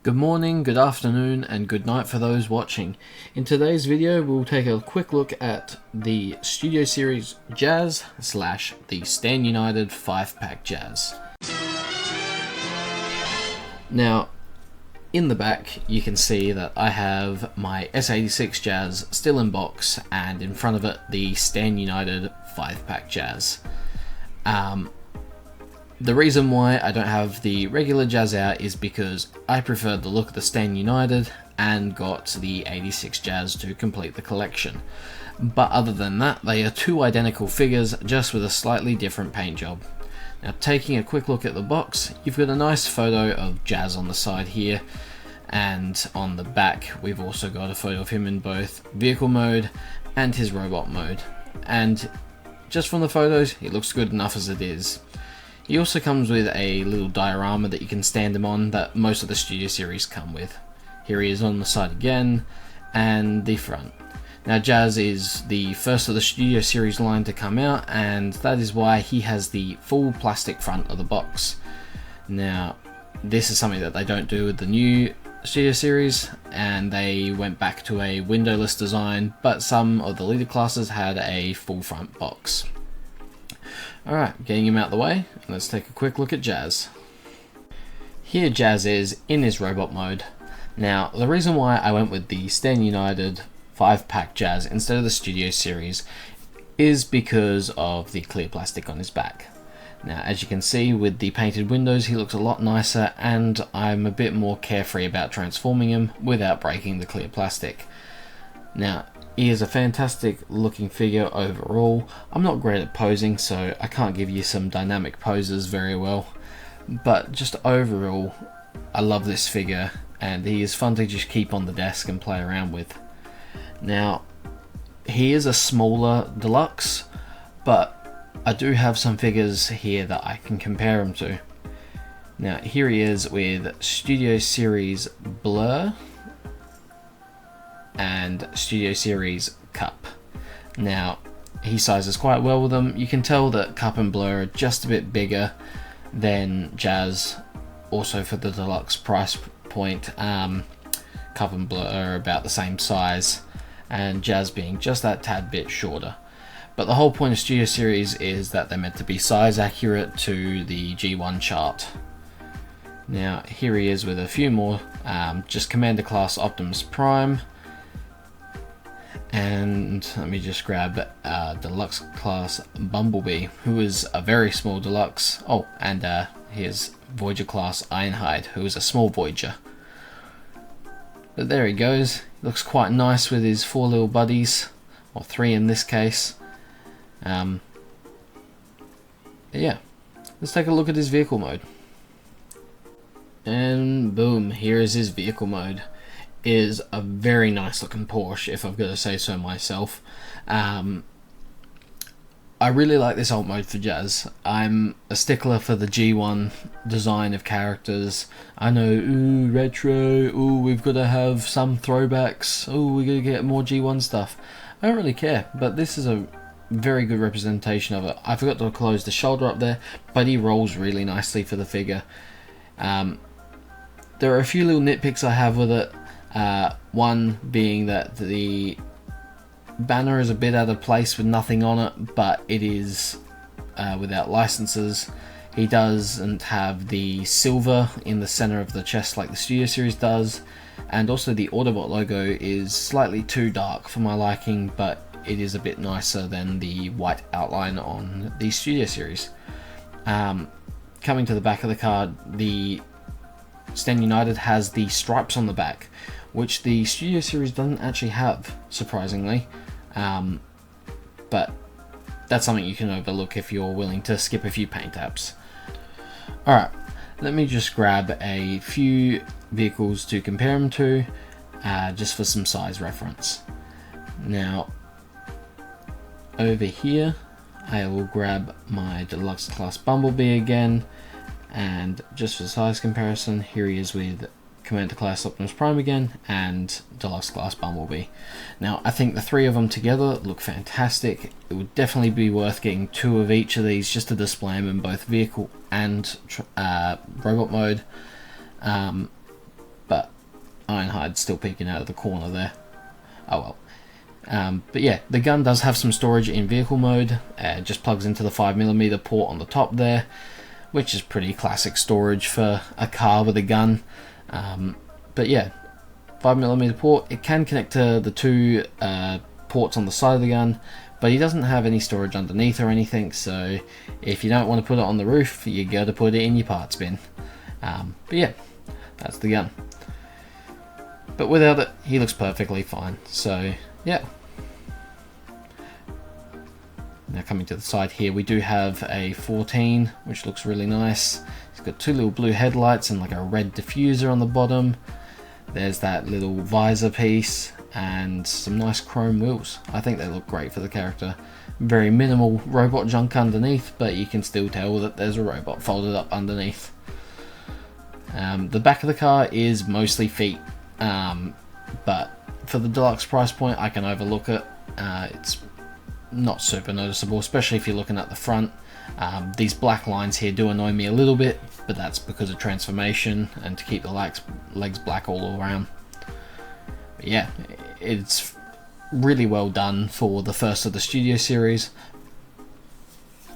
Good morning, good afternoon, and good night for those watching. In today's video, we'll take a quick look at the Studio Series Jazz / the Stand United 5-pack Jazz. Now, in the back, you can see that I have my S86 Jazz still in box, and in front of it, the Stand United 5-pack Jazz. The reason why I don't have the regular Jazz out is because I preferred the look of the Stand United and got the 86 Jazz to complete the collection. But other than that, they are two identical figures, just with a slightly different paint job. Now, taking a quick look at the box, you've got a nice photo of Jazz on the side here, and on the back we've also got a photo of him in both vehicle mode and his robot mode. And just from the photos, it looks good enough as it is. He also comes with a little diorama that you can stand him on that most of the Studio Series come with. Here he is on the side again, and the front. Now, Jazz is the first of the Studio Series line to come out, and that is why he has the full plastic front of the box. Now, this is something that they don't do with the new Studio Series, and they went back to a windowless design, but some of the leader classes had a full front box. Alright, getting him out the way, let's take a quick look at Jazz. Here Jazz is in his robot mode. Now, the reason why I went with the Stand United 5-pack Jazz instead of the Studio Series is because of the clear plastic on his back. Now, as you can see, with the painted windows, he looks a lot nicer, and I'm a bit more carefree about transforming him without breaking the clear plastic. Now, he is a fantastic looking figure overall. I'm not great at posing, so I can't give you some dynamic poses very well, but just overall, I love this figure, and he is fun to just keep on the desk and play around with. Now, he is a smaller deluxe, but I do have some figures here that I can compare him to. Now, here he is with Studio Series Blur and Studio Series Cup. Now, he sizes quite well with them. You can tell that Cup and Blur are just a bit bigger than Jazz. Also, for the deluxe price point, Cup and Blur are about the same size, and Jazz being just that tad bit shorter. But the whole point of Studio Series is that they're meant to be size accurate to the G1 chart. Now, here he is with a few more, just Commander Class Optimus Prime. And let me just grab Deluxe Class Bumblebee, who is a very small Deluxe. Oh, and here's Voyager Class Ironhide, who is a small Voyager. But there he goes. Looks quite nice with his 4 little buddies, or 3 in this case. Yeah, let's take a look at his vehicle mode. And boom, here is his vehicle mode. Is a very nice looking Porsche, if I've got to say so myself. I really like this alt mode for Jazz. I'm a stickler for the G1 design of characters. I know, ooh, retro, ooh, we've got to have some throwbacks, ooh, we're going to get more G1 stuff. I don't really care, but this is a very good representation of it. I forgot to close the shoulder up there, but he rolls really nicely for the figure. There are a few little nitpicks I have with it. One being that the banner is a bit out of place with nothing on it, but it is without licenses. He doesn't have the silver in the center of the chest like the Studio Series does, and also the Autobot logo is slightly too dark for my liking, but it is a bit nicer than the white outline on the Studio Series. Coming to the back of the card, the Stand United has the stripes on the back, which the Studio Series doesn't actually have, surprisingly. But that's something you can overlook if you're willing to skip a few paint apps. Alright, let me just grab a few vehicles to compare them to, just for some size reference. Now, over here, I will grab my Deluxe Class Bumblebee again, and just for size comparison, here he is with Commander Class Optimus Prime again, and Deluxe Class Bumblebee. Now, I think the 3 of them together look fantastic. It would definitely be worth getting 2 of each of these just to display them in both vehicle and robot mode. But Ironhide still peeking out of the corner there. Oh well. But yeah, the gun does have some storage in vehicle mode. It just plugs into the 5mm port on the top there, which is pretty classic storage for a car with a gun. But yeah, 5mm port. It can connect to the two ports on the side of the gun, but he doesn't have any storage underneath or anything, so if you don't want to put it on the roof, you gotta put it in your parts bin. But yeah, that's the gun. But without it, he looks perfectly fine, so yeah. Now coming to the side here, we do have a 14, which looks really nice. It's got two little blue headlights and like a red diffuser on the bottom. There's that little visor piece and some nice chrome wheels. I think they look great for the character. Very minimal robot junk underneath, but you can still tell that there's a robot folded up underneath. The back of the car is mostly feet, but for the deluxe price point I can overlook it. It's not super noticeable, especially if you're looking at the front. These black lines here do annoy me a little bit, but that's because of transformation and to keep the legs black all around. But yeah, it's really well done for the first of the Studio Series,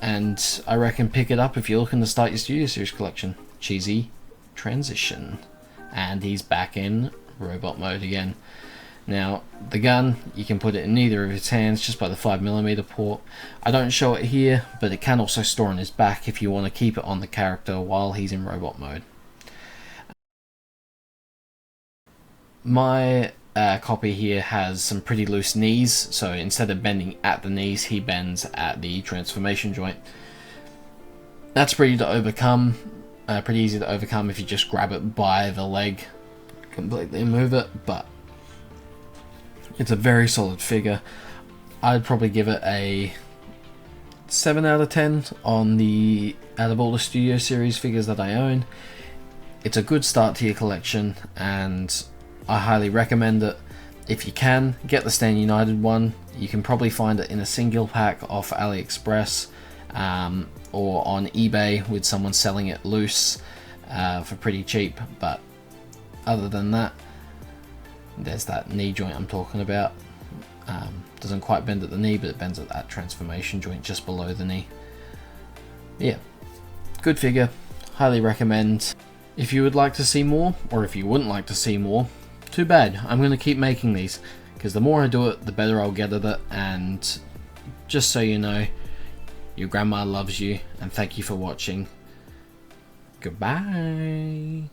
and I reckon pick it up if you're looking to start your Studio Series collection. Cheesy transition, and he's back in robot mode again. Now, the gun, you can put it in either of his hands just by the 5mm port. I don't show it here, but it can also store on his back if you want to keep it on the character while he's in robot mode. My copy here has some pretty loose knees, so instead of bending at the knees, he bends at the transformation joint. That's pretty easy to overcome if you just grab it by the leg completely and move it, but it's a very solid figure. I'd probably give it a 7 out of 10 out of all the Studio Series figures that I own. It's a good start to your collection, and I highly recommend it. If you can, get the Stand United one. You can probably find it in a single pack off AliExpress, or on eBay with someone selling it loose for pretty cheap. But other than that, there's that knee joint I'm talking about. Doesn't quite bend at the knee, but it bends at that transformation joint just below the knee. Yeah, good figure, highly recommend. If you would like to see more, or if you wouldn't like to see more, too bad. I'm going to keep making these, because the more I do it, the better I'll get at it. And just so you know, your grandma loves you, and thank you for watching. Goodbye.